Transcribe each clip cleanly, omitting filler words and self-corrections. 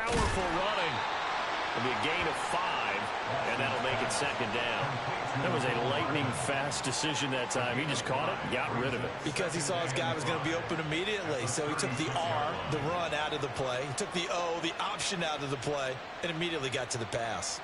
powerful running. It'll be a gain of 5, and that'll make it second down. That was a lightning-fast decision that time. He just caught it and got rid of it. Because he saw his guy was going to be open immediately. So he took the R, the run, out of the play. He took the O, the option, out of the play, and immediately got to the pass.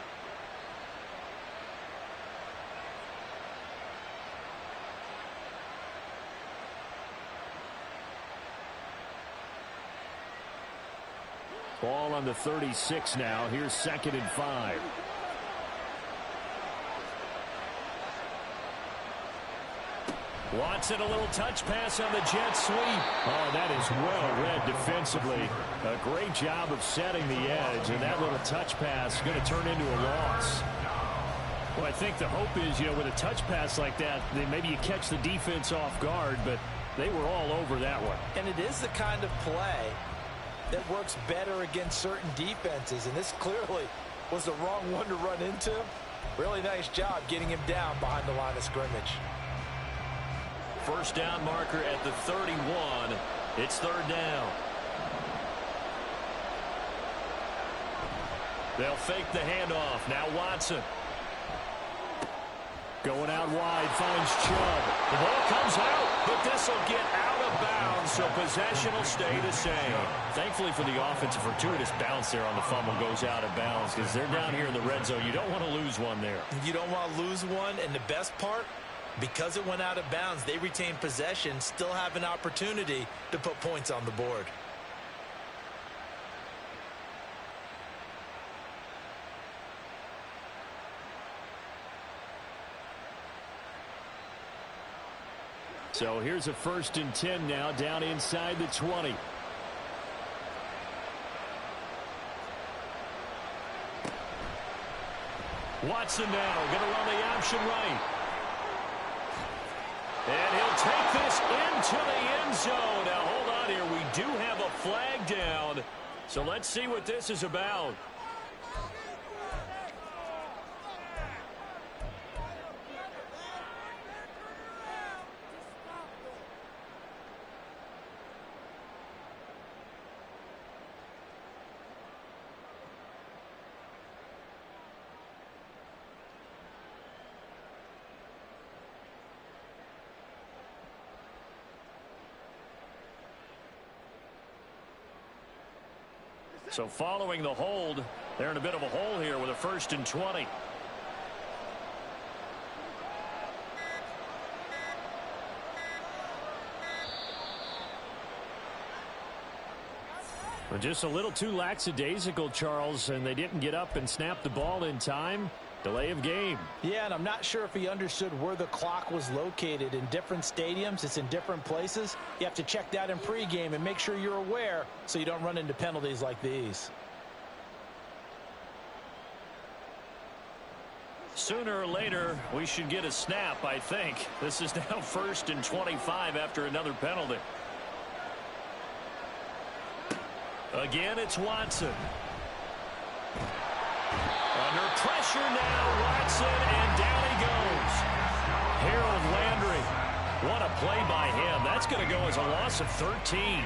Ball on the 36 now. Here's 2nd and 5. Watson, a little touch pass on the jet sweep. Oh, that is well read defensively. A great job of setting the edge, and that little touch pass is going to turn into a loss. Well, I think the hope is, with a touch pass like that, then maybe you catch the defense off guard, but they were all over that one. And it is the kind of play that works better against certain defenses, and this clearly was the wrong one to run into. Really nice job getting him down behind the line of scrimmage. First down marker at the 31. It's 3rd down. They'll fake the handoff. Now Watson. Going out wide, finds Chubb. The ball comes out, but this will get out of bounds, so possession will stay the same. Thankfully for the offense, a fortuitous bounce there on the fumble goes out of bounds because they're down here in the red zone. You don't want to lose one there. You don't want to lose one, and the best part, because it went out of bounds, they retain possession, still have an opportunity to put points on the board. So here's a 1st and 10 now, down inside the 20. Watson now, going to run the option right. And he'll take this into the end zone. Now, hold on here. We do have a flag down. So let's see what this is about. So following the hold, they're in a bit of a hole here with a 1st and 20. Well, just a little too lackadaisical, Charles, and they didn't get up and snap the ball in time. Delay of game. Yeah, and I'm not sure if he understood where the clock was located. In different stadiums, it's in different places. You have to check that in pregame and make sure you're aware so you don't run into penalties like these. Sooner or later, we should get a snap, I think. This is now 1st and 25 after another penalty. Again, it's Watson. Under pressure now, Watson, and down he goes. Harold Landry. What a play by him. That's going to go as a loss of 13.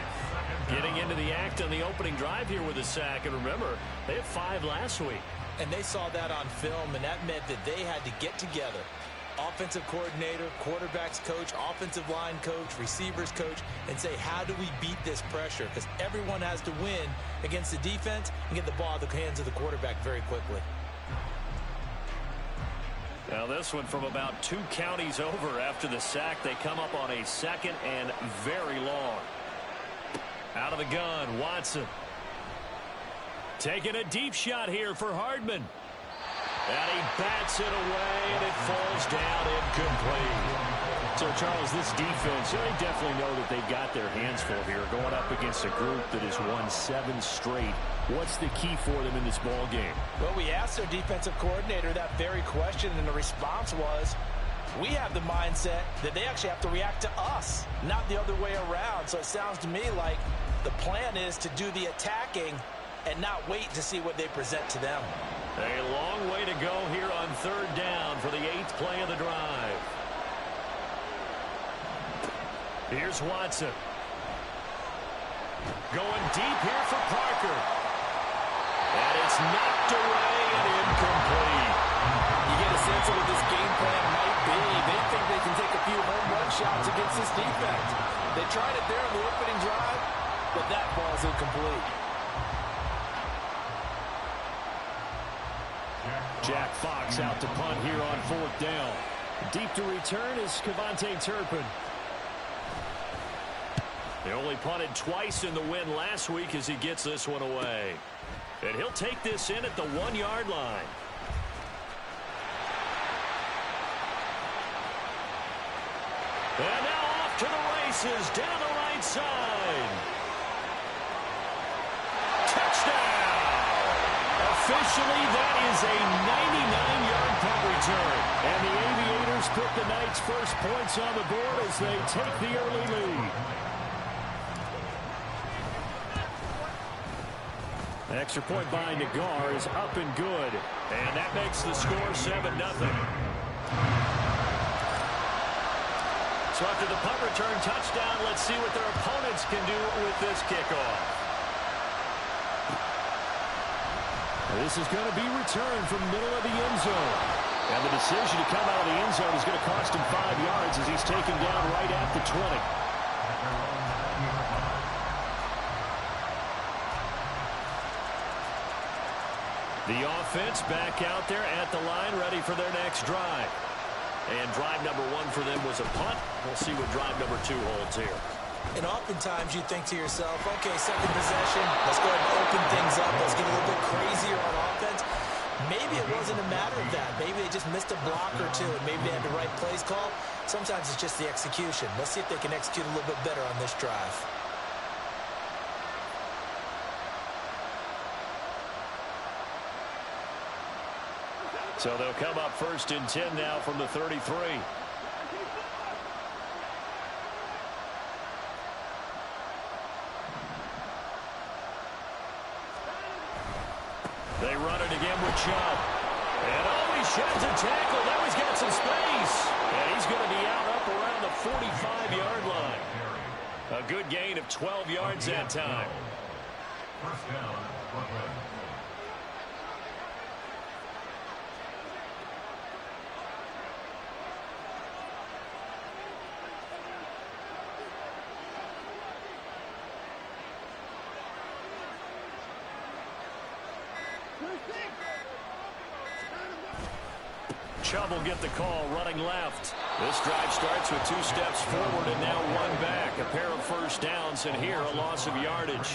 Getting into the act on the opening drive here with a sack. And remember, they had 5 last week. And they saw that on film, and that meant that they had to get together. Offensive coordinator, quarterbacks coach, offensive line coach, receivers coach, and say, how do we beat this pressure? Because everyone has to win against the defense and get the ball out of the hands of the quarterback very quickly. Now this one from about 2 counties over after the sack. They come up on a 2nd and very long. Out of the gun, Watson. Taking a deep shot here for Hardman. And he bats it away, and it falls down incomplete. So, Charles, this defense, they definitely know that they've got their hands full here, going up against a group that has won 7 straight. What's the key for them in this ball game? Well, we asked their defensive coordinator that very question, and the response was, we have the mindset that they actually have to react to us, not the other way around. So it sounds to me like the plan is to do the attacking and not wait to see what they present to them. A long way to go here on 3rd down for the 8th play of the drive. Here's Watson. Going deep here for Parker. knocked away and incomplete. You get a sense of what this game plan might be. They think they can take a few home run shots against this defense. They tried it there on the opening drive, but that ball's incomplete. Jack Fox out to punt here on 4th down. Deep to return is Kevontae Turpin. They only punted twice in the win last week as he gets this one away. And he'll take this in at the 1-yard line. And now off to the races down the right side. Touchdown! Officially, that is a 99-yard punt return. And the Aviators put the Knights' first points on the board as they take the early lead. An extra point by Nagar is up and good. And that makes the score 7-0. So after the punt return touchdown, let's see what their opponents can do with this kickoff. This is going to be returned from the middle of the end zone. And the decision to come out of the end zone is going to cost him 5 yards as he's taken down right at the 20. The offense back out there at the line, ready for their next drive. And drive number 1 for them was a punt. We'll see what drive number 2 holds here. And oftentimes you think to yourself, okay, second possession, let's go ahead and open things up. Let's get a little bit crazier on offense. Maybe it wasn't a matter of that. Maybe they just missed a block or two, and maybe they had the right plays call. Sometimes it's just the execution. Let's see if they can execute a little bit better on this drive. So they'll come up 1st and 10 now from the 33. They run it again with Chubb. And he sheds a tackle. Now he's got some space. And he's going to be out up around the 45-yard line. A good gain of 12 yards that time. First down, Brooklyn. Chubb will get the call running left. This drive starts with 2 steps forward and now 1 back. A pair of first downs and here a loss of yardage.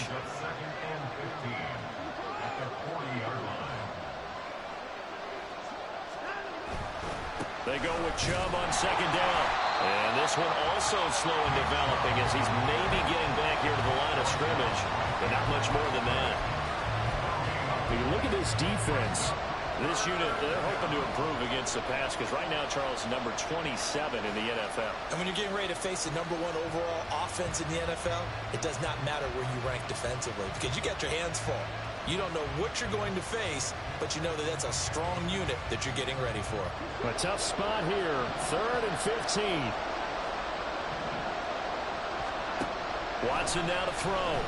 They go with Chubb on 2nd down. And this one also slow in developing as he's maybe getting back here to the line of scrimmage, but not much more than that. When you look at this defense, this unit, they're hoping to improve against the pass because right now Charles is number 27 in the NFL. And when you're getting ready to face the number 1 overall offense in the NFL, it does not matter where you rank defensively because you got your hands full. You don't know what you're going to face, but you know that that's a strong unit that you're getting ready for. A tough spot here, 3rd and 15. Watson now to throw.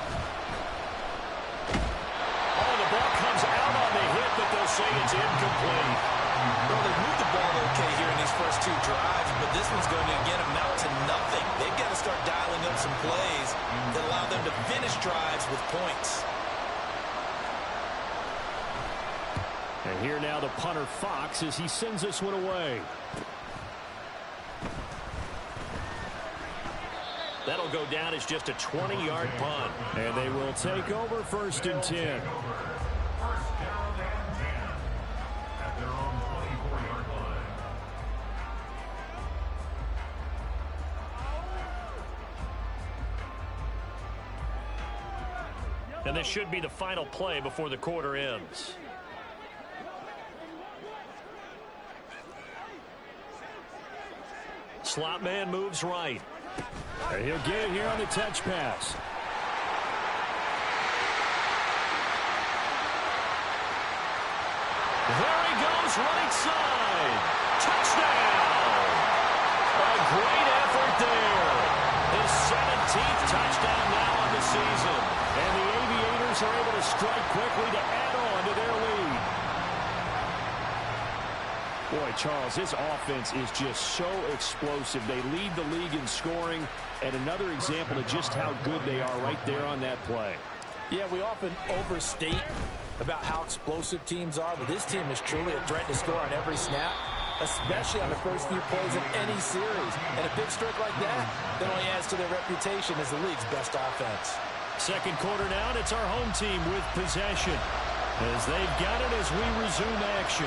The ball comes out on the hit, but they'll say it's incomplete. Well, they've moved the ball okay here in these first 2 drives, but this one's going to, again, amount to nothing. They've got to start dialing up some plays that allow them to finish drives with points. And here now the punter Fox as he sends this one away. That'll go down as just a 20-yard punt. And they will take over 1st and 10. And this should be the final play before the quarter ends. Slot man moves right. And he'll get it here on the touch pass. There he goes, right side. Touchdown! A great effort there. His 17th touchdown now on the season. And the Aviators are able to strike quickly to add on to their lead. Boy, Charles, his offense is just so explosive. They lead the league in scoring, and another example of just how good they are right there on that play. Yeah, we often overstate about how explosive teams are, but this team is truly a threat to score on every snap, especially on the first few plays of any series. And a big streak like that only adds to their reputation as the league's best offense. Second quarter now, and it's our home team with possession as they've got it as we resume action.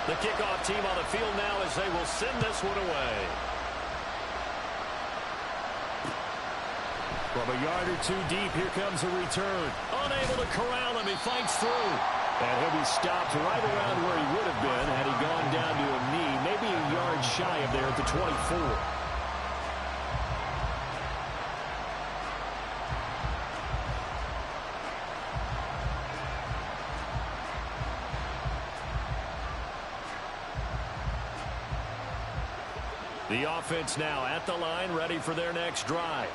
The kickoff team on the field now as they will send this one away. From a yard or two deep, here comes a return. Unable to corral him, he fights through. And he'll be stopped right around where he would have been had he gone down to a knee, maybe a yard shy of there at the 24. The offense now at the line, ready for their next drive.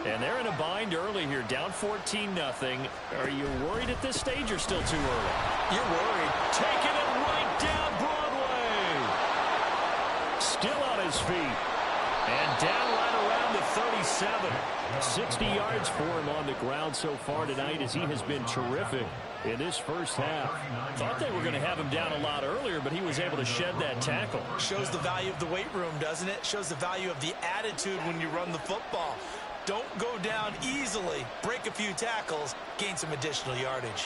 And they're in a bind early here, down 14-0. Are you worried at this stage or still too early? You're worried. Taking it right down Broadway. Still on his feet. And down right around the 37. 60 yards for him on the ground so far tonight as he has been terrific in this first half. Thought they were going to have him down a lot earlier, but he was able to shed that tackle. Shows the value of the weight room, doesn't it? Shows the value of the attitude when you run the football. Don't go down easily. Break a few tackles. Gain some additional yardage.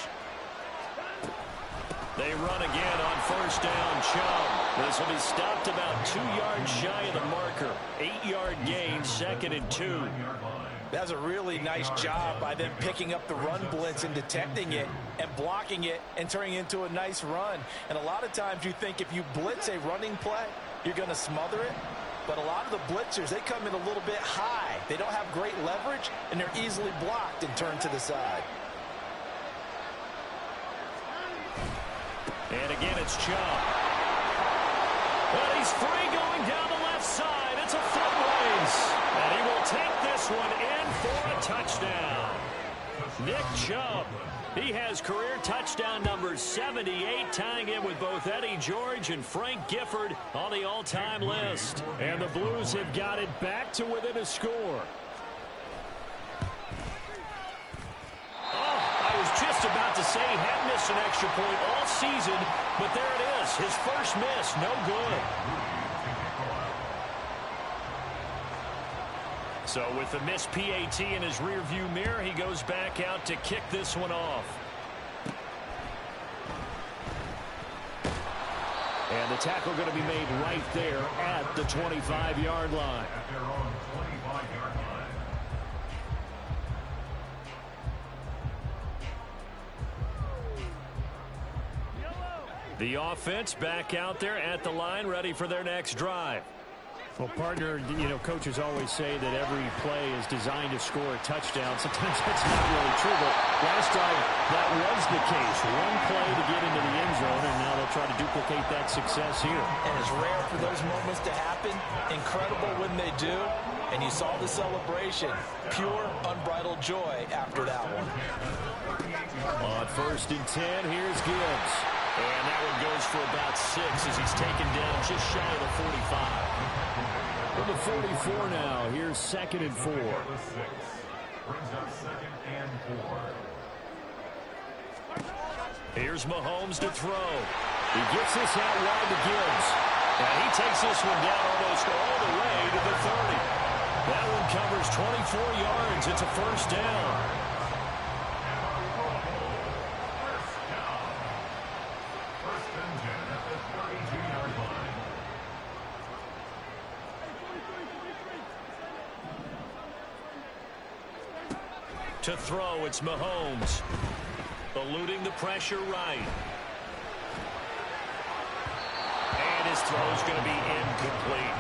They run again on first down. Chubb. This will be stopped about 2 yards shy of the marker. 8-yard gain, 2nd and 2. That's a really nice job by them picking up the run blitz and detecting it and blocking it and turning it into a nice run. And a lot of times you think if you blitz a running play, you're going to smother it. But a lot of the blitzers, they come in a little bit high. They don't have great leverage, and they're easily blocked and turned to the side. And again, it's Chubb. And he's free going down the left side. It's a foot race. And he will take this one in for a touchdown. Nick Chubb. He has career touchdown number 78, tying in with both Eddie George and Frank Gifford on the all-time list. And the Blues have got it back to within a score. I was just about to say he had missed an extra point all season, but there it is. His first miss, no good. So with the missed PAT in his rearview mirror, he goes back out to kick this one off. And the tackle going to be made right there at the 25-yard line. The offense back out there at the line, ready for their next drive. Well, partner, you know, coaches always say that every play is designed to score a touchdown. Sometimes that's not really true, but last drive that was the case. One play to get into the end zone, and now they'll try to duplicate that success here. And it's rare for those moments to happen. Incredible when they do. And you saw the celebration. Pure, unbridled joy after that one. On 1st and 10, here's Gibbs. And that one goes for about 6 as he's taken down just shy of the 45. From the 44 now, here's 2nd and 4. Here's Mahomes to throw. He gets this out wide to Gibbs. And he takes this one down almost all the way to the 30. That one covers 24 yards. It's a first down. To throw, it's Mahomes. Eluding the pressure right. And his throw's going to be incomplete.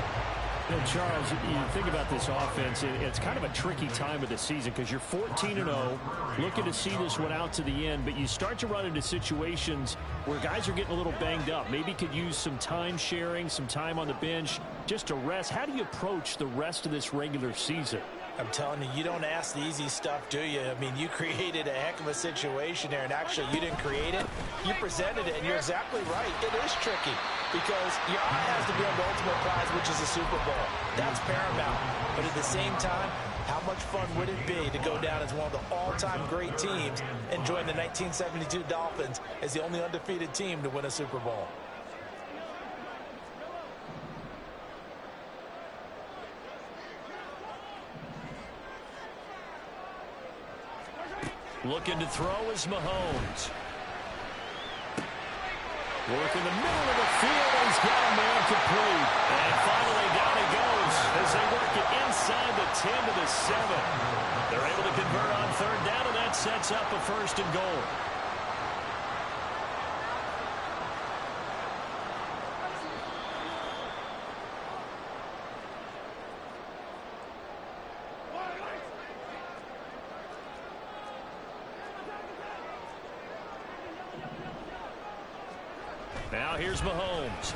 And Charles, you think about this offense, it's kind of a tricky time of the season because you're 14-0, looking to see this one out to the end, but you start to run into situations where guys are getting a little banged up. Maybe could use some time sharing, some time on the bench just to rest. How do you approach the rest of this regular season? I'm telling you, you don't ask the easy stuff, do you? I mean, you created a heck of a situation there, and actually you didn't create it. You presented it, and you're exactly right. It is tricky because your eye has to be on the ultimate prize, which is a Super Bowl. That's paramount. But at the same time, how much fun would it be to go down as one of the all-time great teams and join the 1972 Dolphins as the only undefeated team to win a Super Bowl? Looking to throw is Mahomes. Work in the middle of the field. He's got a man complete. And finally down he goes as they work it inside the 10 to the 7. They're able to convert on third down, and that sets up a 1st and goal. Now here's Mahomes.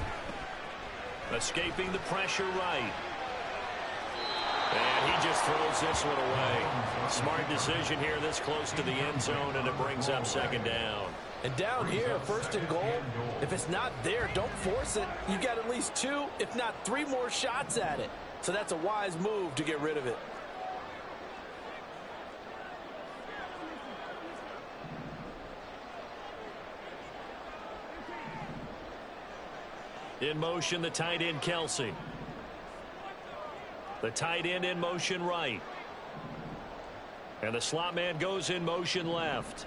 Escaping the pressure right. And he just throws this one away. Smart decision here this close to the end zone, and it brings up 2nd down. And down here, 1st and goal, if it's not there, don't force it. You've got at least 2, if not 3 more shots at it. So that's a wise move to get rid of it. In motion, the tight end, Kelsey. The tight end in motion right. And the slot man goes in motion left.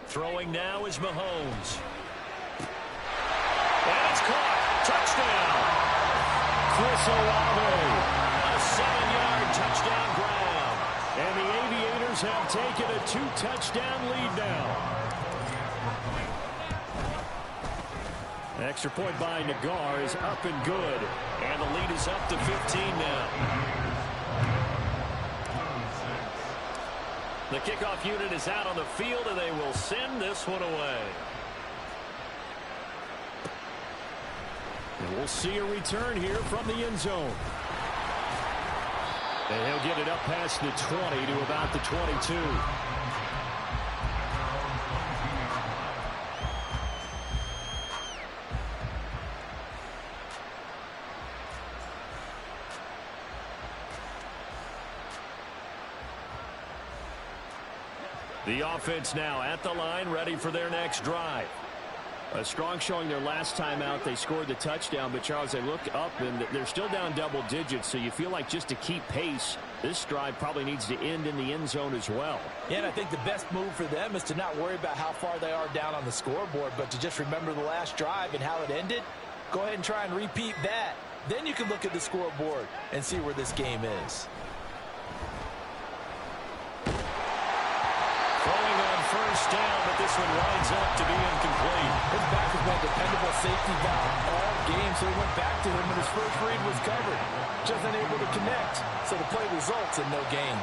Throwing now is Mahomes. And it's caught. Touchdown. Chris Olave. A 7-yard touchdown ground. And the Aviators have taken a 2-touchdown lead now. Extra point by Nagar is up and good. And the lead is up to 15 now. The kickoff unit is out on the field, and they will send this one away. And we'll see a return here from the end zone. And he'll get it up past the 20 to about the 22. The offense now at the line, ready for their next drive. A strong showing their last time out. They scored the touchdown, but Charles, they look up and they're still down double digits, so you feel like just to keep pace, this drive probably needs to end in the end zone as well. Yeah, and I think the best move for them is to not worry about how far they are down on the scoreboard, but to just remember the last drive and how it ended. Go ahead and try and repeat that. Then you can look at the scoreboard and see where this game is. First down, but this one winds up to be incomplete. His back has been a dependable safety valve all game, so he went back to him, and his first read was covered. Just unable to connect, so the play results in no gain.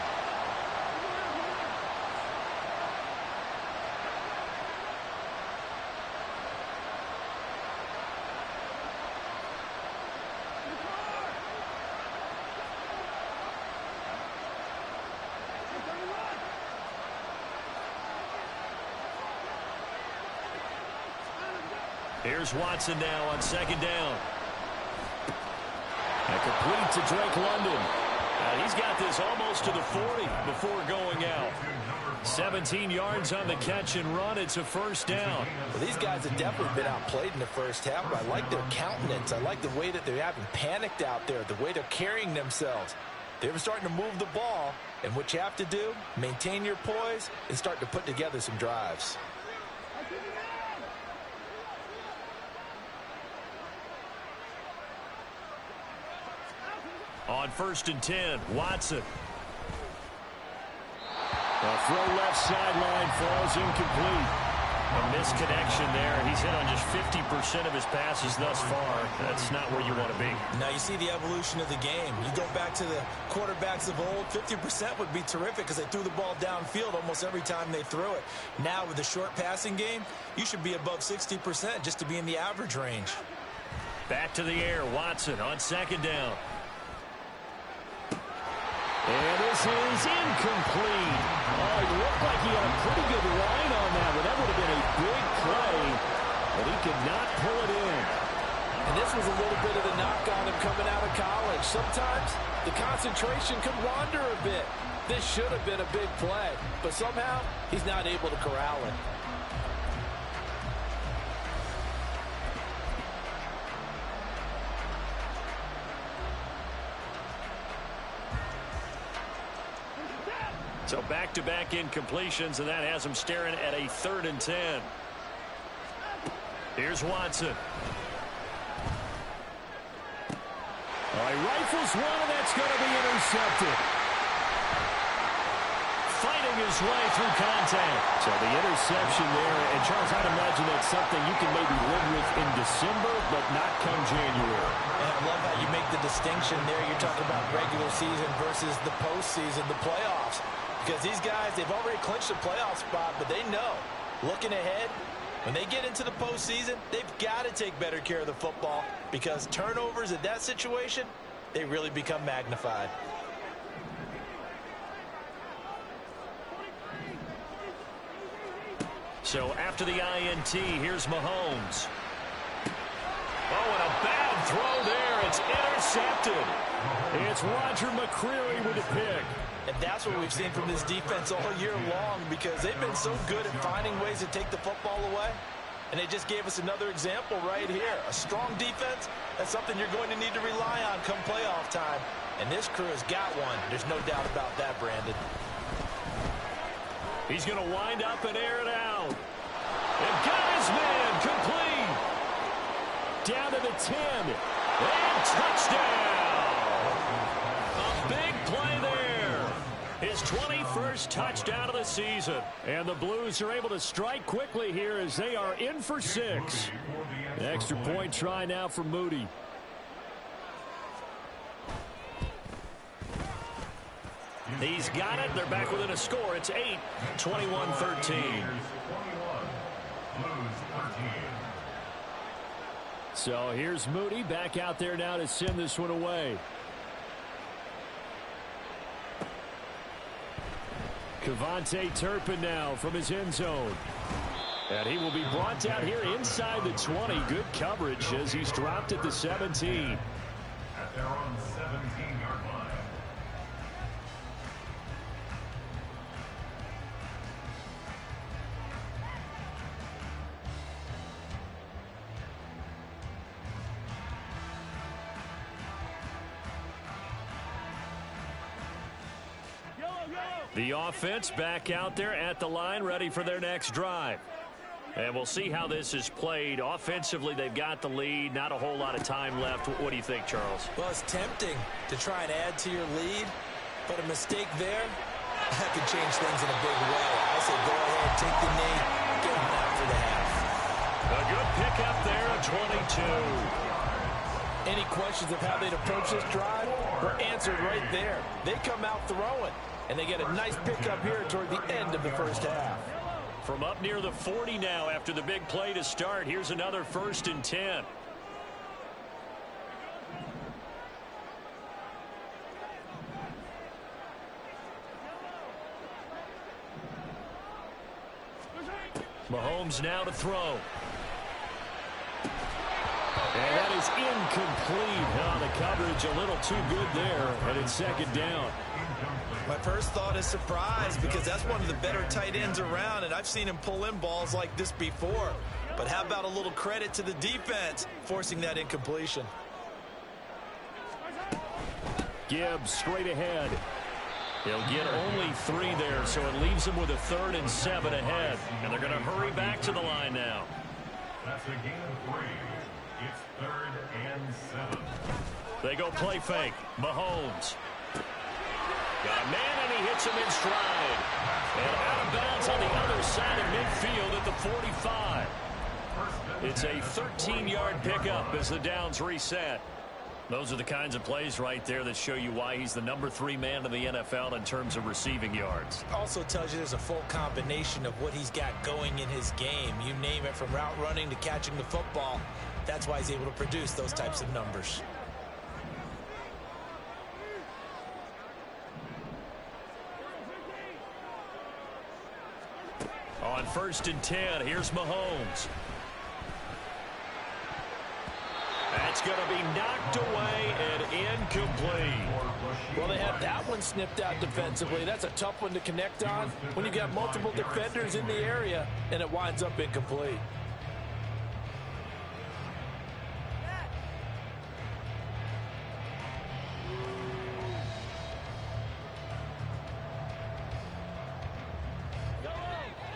Here's Watson now on 2nd down. And complete to Drake London. He's got this almost to the 40 before going out. 17 yards on the catch and run. It's a 1st down. Well, these guys have definitely been outplayed in the first half, but I like their countenance. I like the way that they haven't panicked out there, the way they're carrying themselves. They're starting to move the ball, and what you have to do, maintain your poise and start to put together some drives. On 1st and 10, Watson. A throw left sideline falls incomplete. A misconnection there. He's hit on just 50% of his passes thus far. That's not where you want to be. Now you see the evolution of the game. You go back to the quarterbacks of old, 50% would be terrific because they threw the ball downfield almost every time they threw it. Now with the short passing game, you should be above 60% just to be in the average range. Back to the air, Watson on 2nd down. And this is incomplete. Oh, it looked like he had a pretty good line on that one. That would have been a big play, but he could not pull it in. And this was a little bit of the knock on him coming out of college. Sometimes the concentration can wander a bit. This should have been a big play, but somehow he's not able to corral it. So back-to-back incompletions, and that has him staring at a 3rd and 10. Here's Watson. Oh, he rifles one, and that's going to be intercepted. Fighting his way through contact. So the interception there, and Charles, I'd imagine that's something you can maybe live with in December, but not come January. And I love how you make the distinction there. You're talking about regular season versus the postseason, the playoffs. Because these guys, they've already clinched a playoff spot, but they know, looking ahead, when they get into the postseason, they've got to take better care of the football because turnovers in that situation, they really become magnified. So after the INT, here's Mahomes. Oh, and a bad throw there. It's intercepted. It's Roger McCreary with a pick. And that's what we've seen from this defense all year long because they've been so good at finding ways to take the football away. And they just gave us another example right here. A strong defense, that's something you're going to need to rely on come playoff time. And this crew has got one. There's no doubt about that, Brandon. He's going to wind up and air it out. And got his man complete. Down to the 10. And touchdown. A big play there. His 21st touchdown of the season. And the Blues are able to strike quickly here as they are in for 6. An extra point try now for Moody. He's got it. They're back within a score. It's 8, 21-13. So here's Moody back out there now to send this one away. Kevontae Turpin now from his end zone. And he will be brought down here inside the 20. Good coverage as he's dropped at the 17. At their own 17-yard line. The offense back out there at the line, ready for their next drive. And we'll see how this is played. Offensively, they've got the lead. Not a whole lot of time left. What do you think, Charles? Well, it's tempting to try and add to your lead, but a mistake there, that could change things in a big way. I say go ahead, take the knee, get them out for the half. A good pickup there at 22. Any questions of how they'd approach this drive were answered right there. They come out throwing, and they get a nice pickup here toward the end of the first half. From up near the 40 now after the big play to start. Here's another 1st and 10. Mahomes now to throw. And that is incomplete. Oh, the coverage a little too good there, and it's 2nd down. My first thought is surprise because that's one of the better tight ends around, and I've seen him pull in balls like this before. But how about a little credit to the defense forcing that incompletion? Gibbs straight ahead. He'll get only 3 there, so it leaves him with a 3rd and 7 ahead. And they're going to hurry back to the line now. That's a gain of 3. It's 3rd and 7. They go play fake. Mahomes. Got a man, and he hits him in stride. And out of bounds on the other side of midfield at the 45. It's a 13-yard pickup as the downs reset. Those are the kinds of plays right there that show you why he's the number 3 man in the NFL in terms of receiving yards. Also tells you there's a full combination of what he's got going in his game. You name it, from route running to catching the football. That's why he's able to produce those types of numbers. On 1st and 10, here's Mahomes. That's going to be knocked away and incomplete. Well, they had that one snipped out defensively. That's a tough one to connect on when you got multiple defenders in the area, and it winds up incomplete.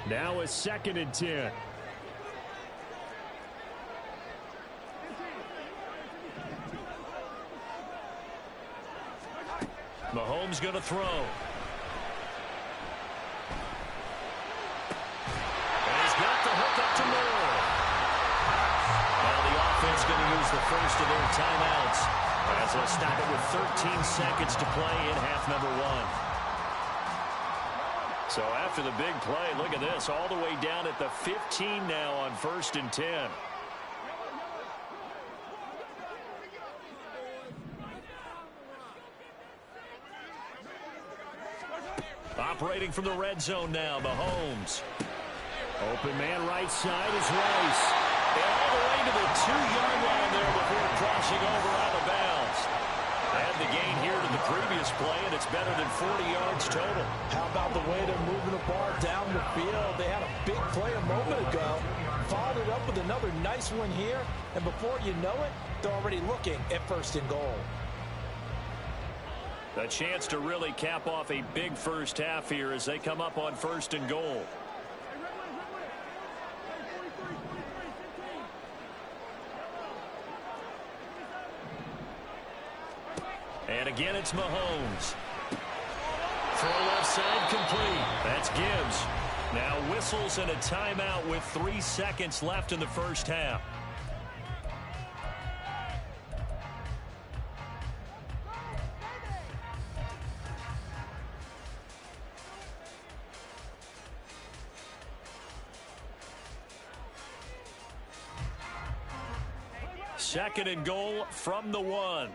Now it's 2nd and 10. Mahomes going to throw. And he's got the hook up to Moore. Well, the offense going to use the first of their timeouts as they'll stop it with 13 seconds to play in half number 1. So after the big play, look at this, all the way down at the 15 now on 1st and 10. Operating from the red zone now, Mahomes. Open man right side is Rice. And all the way to the 2-yard line there before crossing over out of bounds. Add the gain here to the previous play, and it's better than 40 yards total. How about the way they're moving the ball down the field? They had a big play a moment ago, followed it up with another nice one here, and before you know it, they're already looking at 1st and goal. A chance to really cap off a big first half here as they come up on 1st and goal. And again, it's Mahomes. Throw left side complete. That's Gibbs. Now whistles and a timeout with 3 seconds left in the first half. Second and goal from the 1.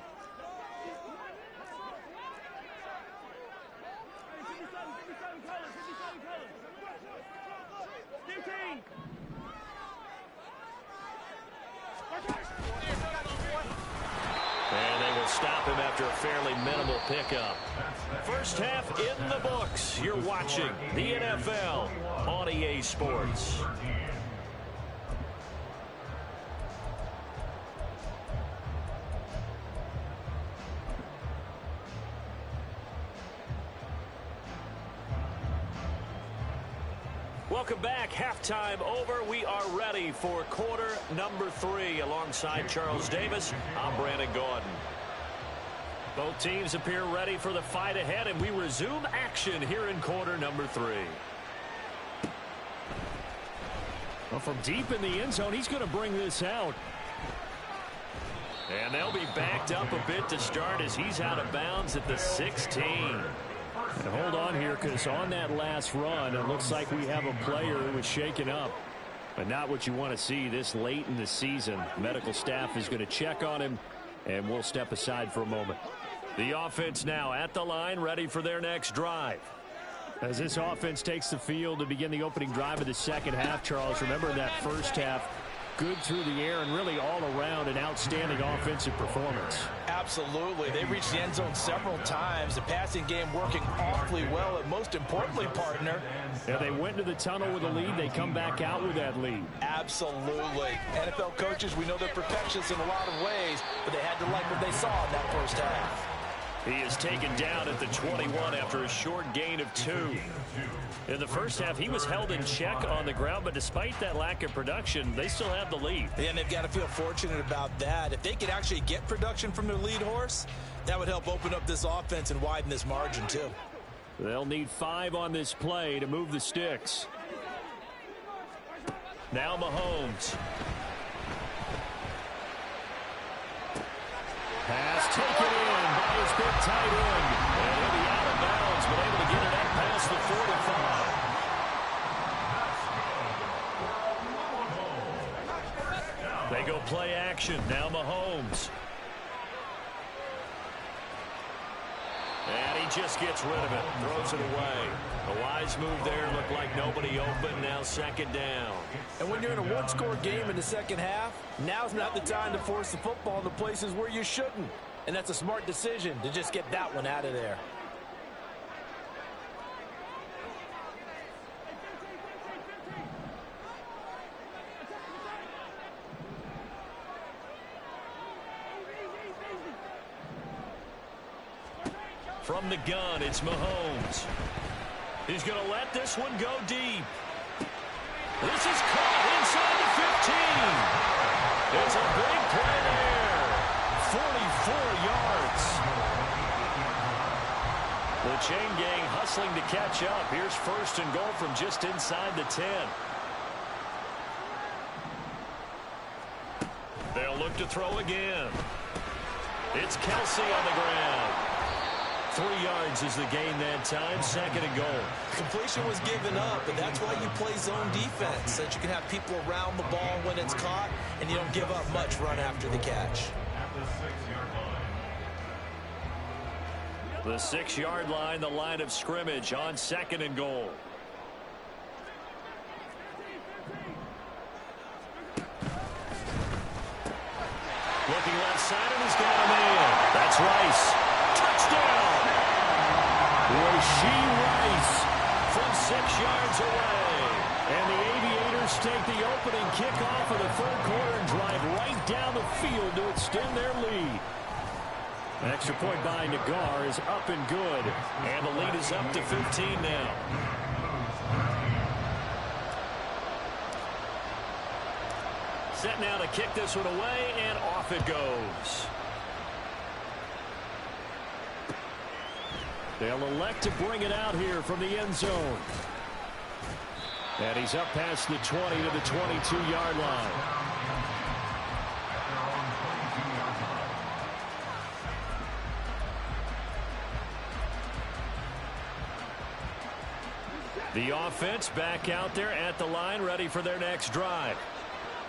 And they will stop him after a fairly minimal pickup. First half in the books. You're watching the NFL on EA Sports. Welcome back. Halftime over. We are ready for quarter number 3. Alongside Charles Davis, I'm Brandon Gaudin. Both teams appear ready for the fight ahead, and we resume action here in quarter number 3. Well, from deep in the end zone, he's going to bring this out. And they'll be backed up a bit to start as he's out of bounds at the 16. And hold on here, because on that last run, it looks like we have a player who was shaken up. But not what you want to see this late in the season. Medical staff is going to check on him, and we'll step aside for a moment. The offense now at the line, ready for their next drive. As this offense takes the field to begin the opening drive of the second half, Charles, remember in that first half, good through the air and really all around an outstanding offensive performance. Absolutely. They reached the end zone several times. The passing game working awfully well, and most importantly, partner. Yeah, they went to the tunnel with a lead. They come back out with that lead. Absolutely. NFL coaches, we know they're perfectionists in a lot of ways, but they had to like what they saw in that first half. He is taken down at the 21 after a short gain of 2. In the first half, he was held in check on the ground, but despite that lack of production, they still have the lead. Yeah, and they've got to feel fortunate about that. If they could actually get production from their lead horse, that would help open up this offense and widen this margin, too. They'll need 5 on this play to move the sticks. Now Mahomes. Pass taken in by his big tight end. And he'll be out of bounds, but able to get it up past the 45. They go play action. Now Mahomes. And he just gets rid of it. Throws it away. A wise move there. Looked like nobody open. Now second down. And when you're in a one-score game in the second half, now's not the time to force the football in the places where you shouldn't. And that's a smart decision to just get that one out of there. From the gun, it's Mahomes. He's going to let this one go deep. This is caught inside the 15. It's a big play there. 44 yards. The chain gang hustling to catch up. Here's first and goal from just inside the 10. They'll look to throw again. It's Kelsey on the ground. 3 yards is the gain that time. Second and goal. Completion was given up, but that's why you play zone defense, so that you can have people around the ball when it's caught, and you don't give up much run after the catch. The 6-yard line, the line of scrimmage on second and goal. Looking left side, and he's got a man. That's Rice. Touchdown! Rashee Rice from 6 yards away. And the Aviators take the opening kickoff of the third quarter and drive right down the field to extend their lead. An extra point by Nagar is up and good. And the lead is up to 15 now. Set now to kick this one away, and off it goes. They'll elect to bring it out here from the end zone. And he's up past the 20 to the 22-yard line. The offense back out there at the line, ready for their next drive.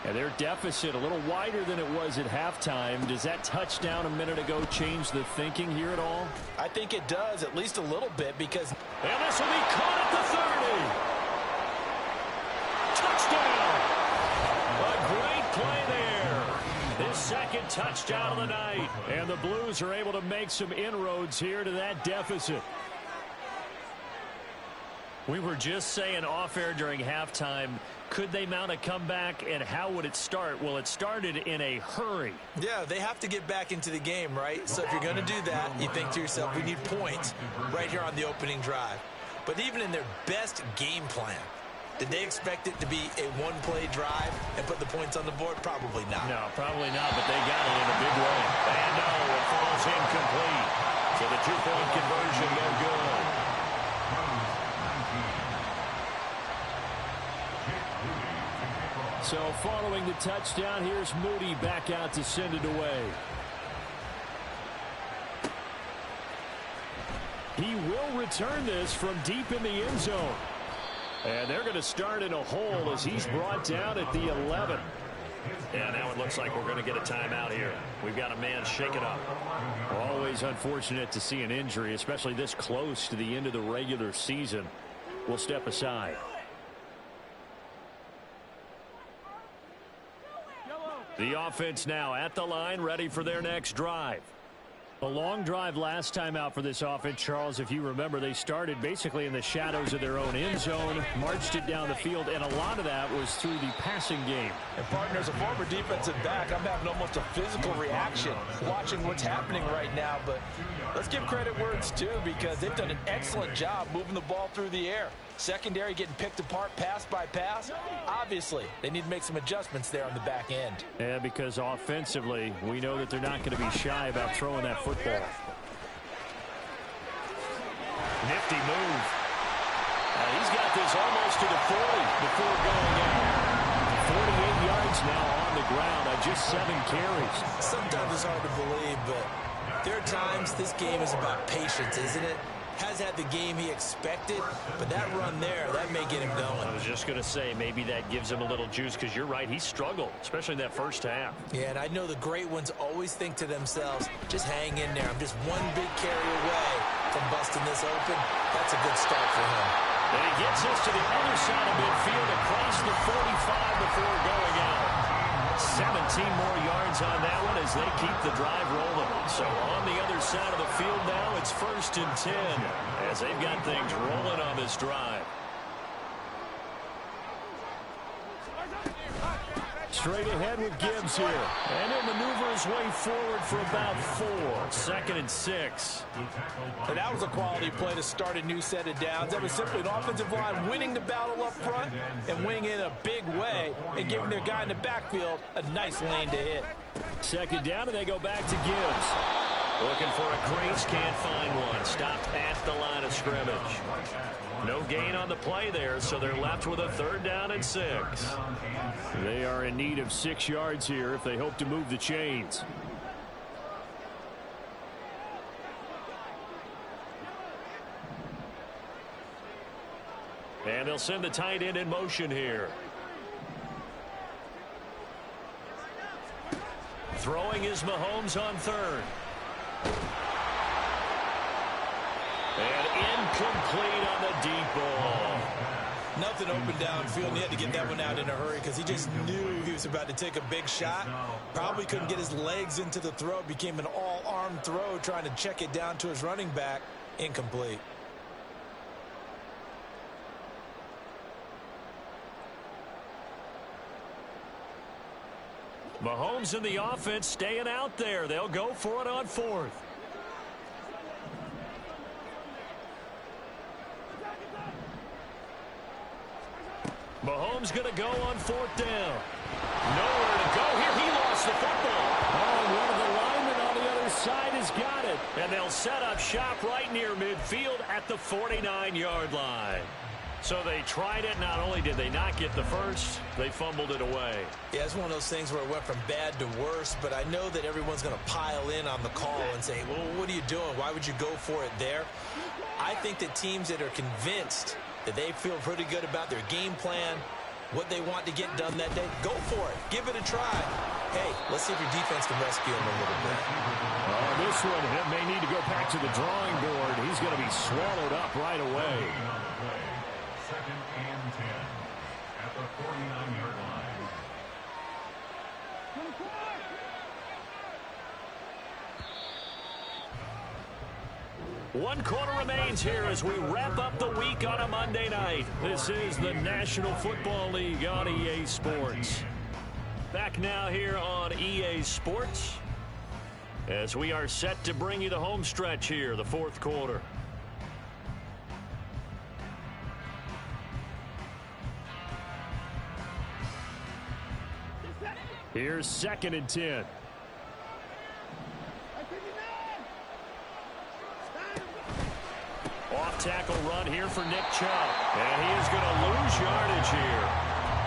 And their deficit a little wider than it was at halftime. Does that touchdown a minute ago change the thinking here at all? I think it does, at least a little bit, because... And this will be caught at the 30. Touchdown! A great play there. His second touchdown of the night. And the Blues are able to make some inroads here to that deficit. We were just saying off-air during halftime, could they mount a comeback, and how would it start? Well, it started in a hurry. Yeah, they have to get back into the game, right? So if you're going to do that, you think to yourself, we need points right here on the opening drive. But even in their best game plan, did they expect it to be a one-play drive and put the points on the board? Probably not. No, probably not, but they got it in a big way. And no, it falls incomplete. So the two-point conversion, no good. So following the touchdown, here's Moody back out to send it away. He will return this from deep in the end zone. And they're going to start in a hole as he's brought down at the 11. And now it looks like we're going to get a timeout here. We've got a man shaken up. Always unfortunate to see an injury, especially this close to the end of the regular season. We'll step aside. The offense now at the line, ready for their next drive. A long drive last time out for this offense, Charles. If you remember, they started basically in the shadows of their own end zone, marched it down the field, and a lot of that was through the passing game. And, partner, as a former defensive back, I'm having almost a physical reaction watching what's happening right now. But let's give credit where it's due, because they've done an excellent job moving the ball through the air. Secondary getting picked apart pass by pass. Obviously, they need to make some adjustments there on the back end. Yeah, because offensively, we know that they're not going to be shy about throwing that football. Nifty move. He's got this almost to the 40 before going out. 48 yards now on the ground on just 7 carries. Sometimes it's hard to believe, but there are times this game is about patience, isn't it? Has had the game he expected, but that run there, that may get him going. I was just going to say, maybe that gives him a little juice, because you're right, he struggled, especially in that first half. Yeah, and I know the great ones always think to themselves, just hang in there. I'm just one big carry away from busting this open. That's a good start for him. And he gets us to the other side of midfield across the 45 before going out. 17 more yards on that one as they keep the drive rolling. So on the other side of the field now, it's 1st and 10 as they've got things rolling on this drive. Straight ahead with Gibbs here. And he'll maneuver his way forward for about 4. 2nd and 6. And that was a quality play to start a new set of downs. That was simply an offensive line winning the battle up front and winning in a big way and giving their guy in the backfield a nice lane to hit. 2nd down, and they go back to Gibbs. Looking for a crease, can't find one. Stopped at the line of scrimmage. No gain on the play there, so they're left with a 3rd down and 6. They are in need of 6 yards here if they hope to move the chains. And they'll send the tight end in motion here. Throwing is Mahomes on 3rd. And incomplete on the deep ball. Nothing open downfield, and he had to get that one out in a hurry because he just knew he was about to take a big shot. Probably couldn't get his legs into the throw. Became an all-arm throw trying to check it down to his running back. Incomplete. Mahomes and the offense staying out there. They'll go for it on 4th. Mahomes going to go on 4th down. Nowhere to go here. He lost the football. Oh, one of the linemen on the other side has got it. And they'll set up shop right near midfield at the 49-yard line. So they tried it. Not only did they not get the first, they fumbled it away. Yeah, it's one of those things where it went from bad to worse, but I know that everyone's going to pile in on the call and say, well, what are you doing? Why would you go for it there? I think that teams that are convinced that they feel pretty good about their game plan, what they want to get done that day, go for it. Give it a try. Hey, let's see if your defense can rescue him a little bit. This one may need to go back to the drawing board. He's going to be swallowed up right away. 2nd and 10 at the 49-yard line. One quarter remains here as we wrap up the week on a Monday night. This is the National Football League on EA Sports. Back now here on EA Sports as we are set to bring you the home stretch here, the 4th quarter. Here's 2nd and 10. Off-tackle run here for Nick Chubb. And he is going to lose yardage here.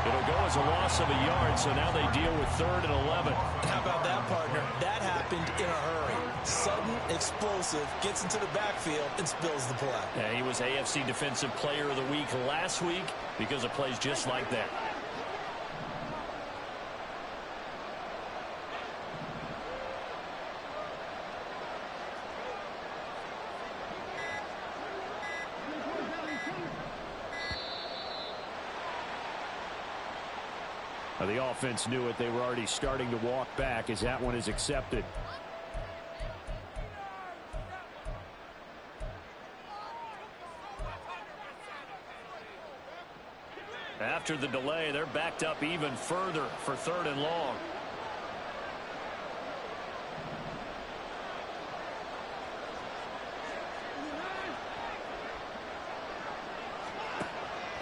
It'll go as a loss of a yard, so now they deal with 3rd and 11. How about that, partner? That happened in a hurry. Sudden, explosive, gets into the backfield, and spills the play. Yeah, he was AFC Defensive Player of the Week last week because of plays just like that. The offense knew it. They were already starting to walk back as that one is accepted. After the delay, they're backed up even further for 3rd and long.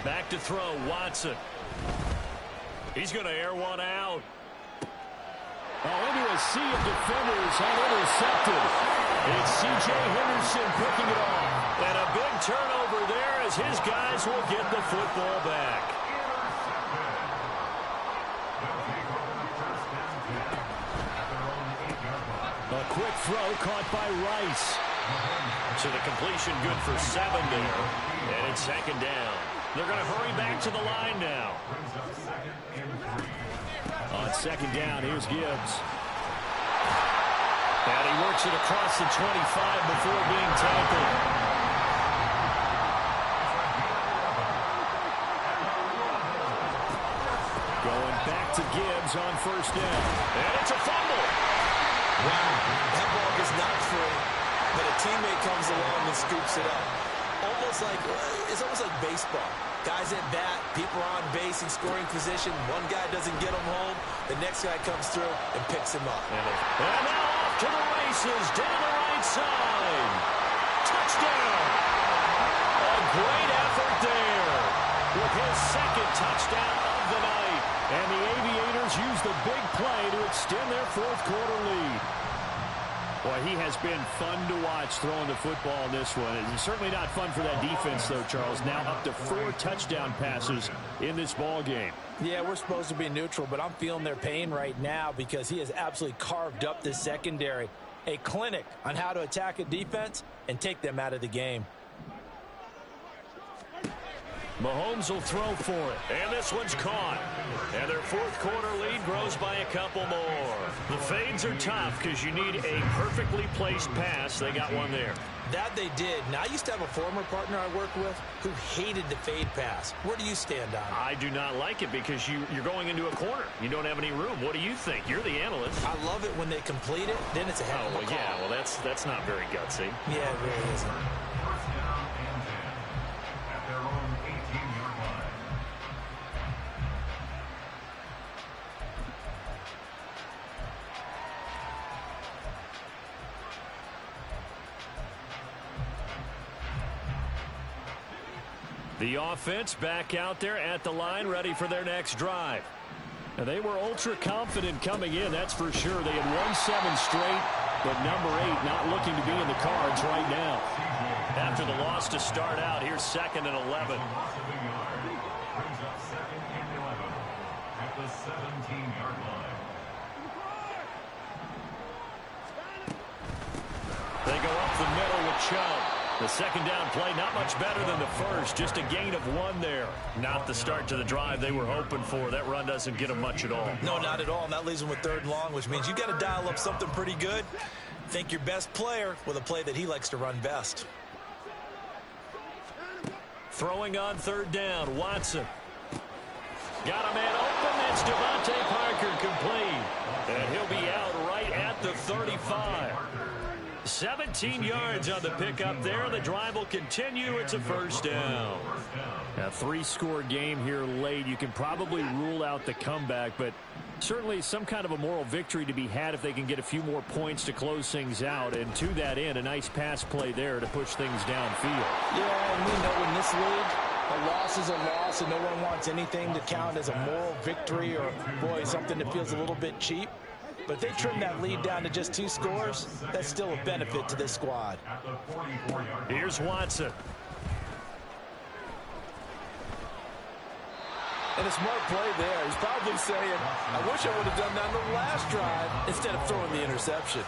Back to throw, Watson. He's going to air one out. Into a sea of defenders and intercepted. It's C.J. Henderson picking it off. And a big turnover there as his guys will get the football back. A quick throw caught by Rice. So the completion good for 7 there. And it's 2nd down. They're going to hurry back to the line now. On 2nd down, here's Gibbs. And he works it across the 25 before being tackled. to Gibbs on first down. And it's a fumble. Wow, that ball is not free, but a teammate comes along and scoops it up. It's almost like baseball. Guys at bat, people are on base in scoring position. One guy doesn't get him home. The next guy comes through and picks him up. And now off to the races down the right side. Touchdown. A great effort there with his second touchdown of the night. And the Aviators use the big play to extend their fourth quarter lead. Boy, he has been fun to watch throwing the football in this one. It's certainly not fun for that defense, though, Charles. Now up to 4 touchdown passes in this ball game. Yeah, we're supposed to be neutral, but I'm feeling their pain right now because he has absolutely carved up this secondary. A clinic on how to attack a defense and take them out of the game. Mahomes will throw for it, and this one's caught. And their fourth quarter lead grows by a couple more. The fades are tough because you need a perfectly placed pass. They got one there. That they did. Now, I used to have a former partner I worked with who hated the fade pass. Where do you stand on it? I do not like it because you're going into a corner. You don't have any room. What do you think? You're the analyst. I love it when they complete it. Then it's a heck of a call. Yeah, well, that's not very gutsy. Yeah, it really isn't. First down and 10 at their own 18-yard line. The offense back out there at the line, ready for their next drive. Now, they were ultra confident coming in, that's for sure. They had won 7 straight, but number 8 not looking to be in the cards right now. After the loss to start out, here's 2nd and 11. Loss of a yard brings up 2nd and 11 at the 17-yard line. They go up the middle with Chubb. The second down play, not much better than the first. Just a gain of 1 there. Not the start to the drive they were hoping for. That run doesn't get them much at all. No, not at all. And that leaves them with 3rd and long, which means you got to dial up something pretty good. Think your best player with a play that he likes to run best. Throwing on 3rd down, Watson. Got a man open. It's Devontae Parker complete. And he'll be out right at the 35. 17 yards on the pickup there. The drive will continue. It's a first down. A 3-score game here late. You can probably rule out the comeback, but certainly some kind of a moral victory to be had if they can get a few more points to close things out. And to that end, a nice pass play there to push things downfield. Yeah, and we know in this league, a loss is a loss, and no one wants anything to count as a moral victory or, boy, something that feels a little bit cheap. But if they trim that lead down to just 2 scores, that's still a benefit to this squad. Here's Watson. And a smart play there. He's probably saying, I wish I would have done that on the last drive instead of throwing the interception.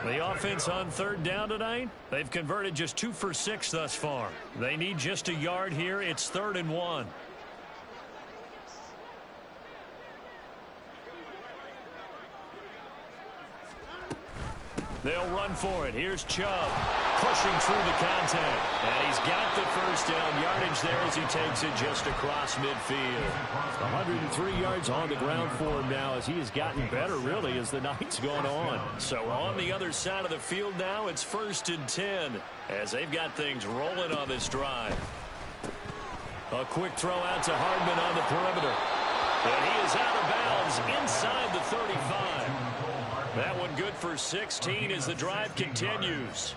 The offense on 3rd down tonight, they've converted just 2 for 6 thus far. They need just a yard here. It's 3rd and 1. They'll run for it. Here's Chubb pushing through the contact. And he's got the first down yardage there as he takes it just across midfield. 103 yards on the ground for him now as he has gotten better, really, as the night's gone on. So on the other side of the field now, it's 1st and 10 as they've got things rolling on this drive. A quick throw out to Hardman on the perimeter. And he is out of bounds inside the 35. That one good for 16 as the drive continues.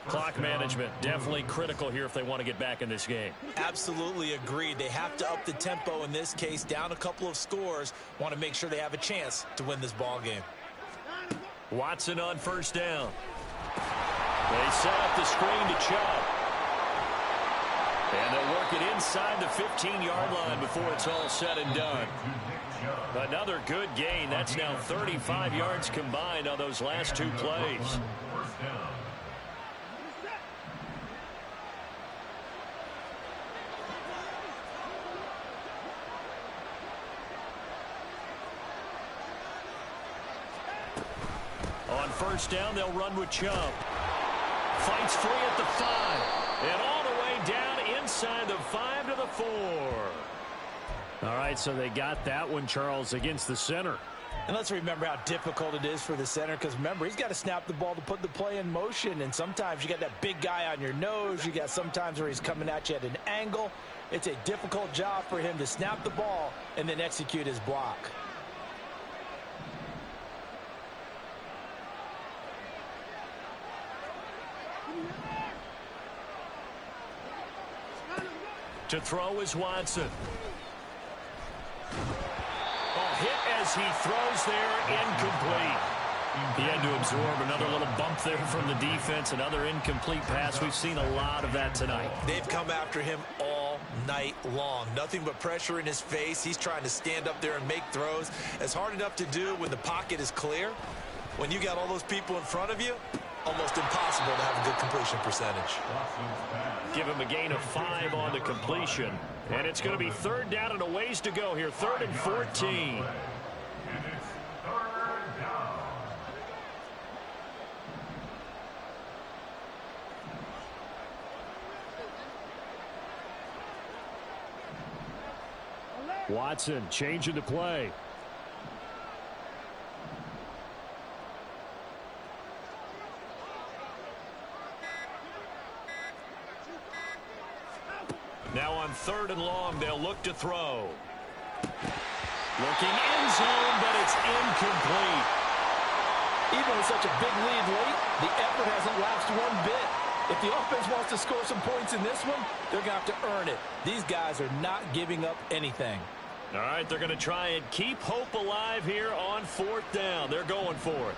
Clock management definitely critical here if they want to get back in this game. Absolutely agreed. They have to up the tempo in this case, down a couple of scores. Want to make sure they have a chance to win this ball game. Watson on 1st down. They set up the screen to Chubb. And they'll work it inside the 15-yard line before it's all said and done. Another good gain. That's now 35 yards combined on those last 2 plays. On 1st down, they'll run with Chubb. Fights free at the 5. And all the way down inside the 5 to the 4. All right, so they got that one, Charles, against the center. And let's remember how difficult it is for the center, because remember, he's got to snap the ball to put the play in motion, and sometimes you got that big guy on your nose. You got sometimes where he's coming at you at an angle. It's a difficult job for him to snap the ball and then execute his block. To throw is Watson. Hit as he throws there, incomplete. He had to absorb another little bump there from the defense, another incomplete pass. We've seen a lot of that tonight. They've come after him all night long. Nothing but pressure in his face. He's trying to stand up there and make throws. It's hard enough to do when the pocket is clear. When you got all those people in front of you, almost impossible to have a good completion percentage. Give him a gain of 5 on the completion. And it's going to be 3rd down and a ways to go here. 3rd and 14. And it's 3rd down. Watson changing the play. Now on 3rd and long, they'll look to throw. Looking end zone, but it's incomplete. Even with such a big lead late, the effort hasn't lapsed one bit. If the offense wants to score some points in this one, they're going to have to earn it. These guys are not giving up anything. All right, they're going to try and keep hope alive here on 4th down. They're going for it.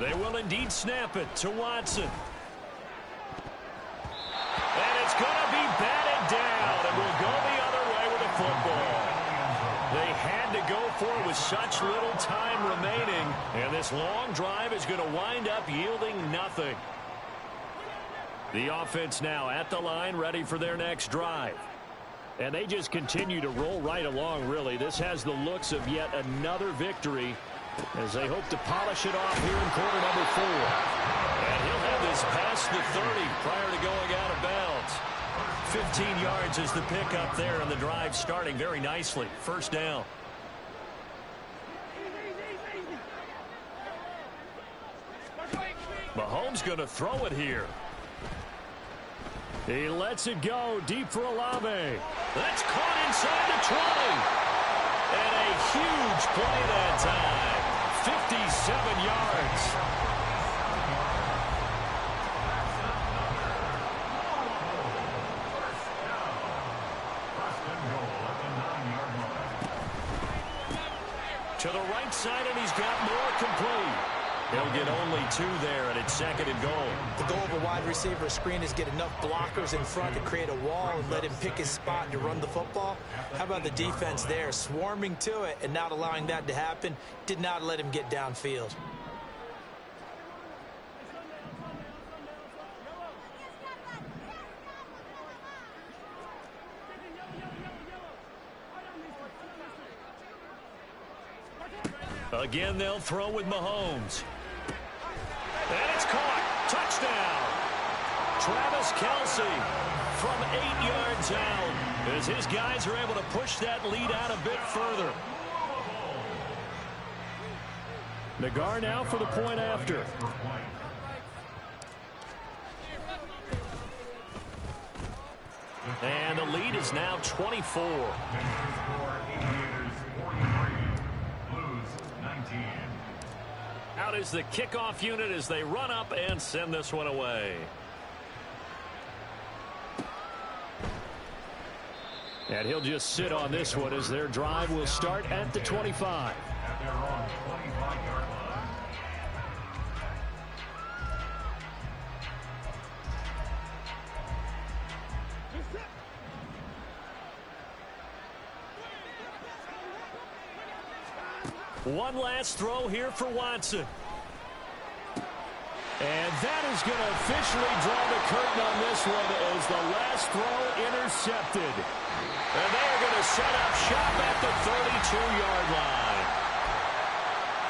They will indeed snap it to Watson. And it's going to be batted down, and will go the other way with the football. They had to go for it with such little time remaining, and this long drive is going to wind up yielding nothing. The offense now at the line, ready for their next drive. And they just continue to roll right along, really. This has the looks of yet another victory as they hope to polish it off here in quarter number 4. And he'll have this past the 30 prior to going out of bounds. 15 yards is the pickup there, and the drive starting very nicely. 1st down. Mahomes going to throw it here. He lets it go deep for Olave. That's caught inside the 20. And a huge play that time. 57 yards. To the right side, and he's got more complete. He'll get only 2 there, and it's 2nd and goal. The goal of a wide receiver screen is get enough blockers in front to create a wall and let him pick his spot to run the football. How about the defense there, swarming to it and not allowing that to happen? Did not let him get downfield. Again, they'll throw with Mahomes. And it's caught. Touchdown. Travis Kelce from 8 yards out as his guys are able to push that lead out a bit further. Nagar now for the point after. And the lead is now 24. Out is the kickoff unit as they run up and send this one away. And he'll just sit on this one as their drive will start at the 25. At their own 25-yard line. One last throw here for Watson. And that is going to officially draw the curtain on this one as the last throw intercepted. And they are going to set up shop at the 32-yard line.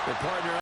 The partner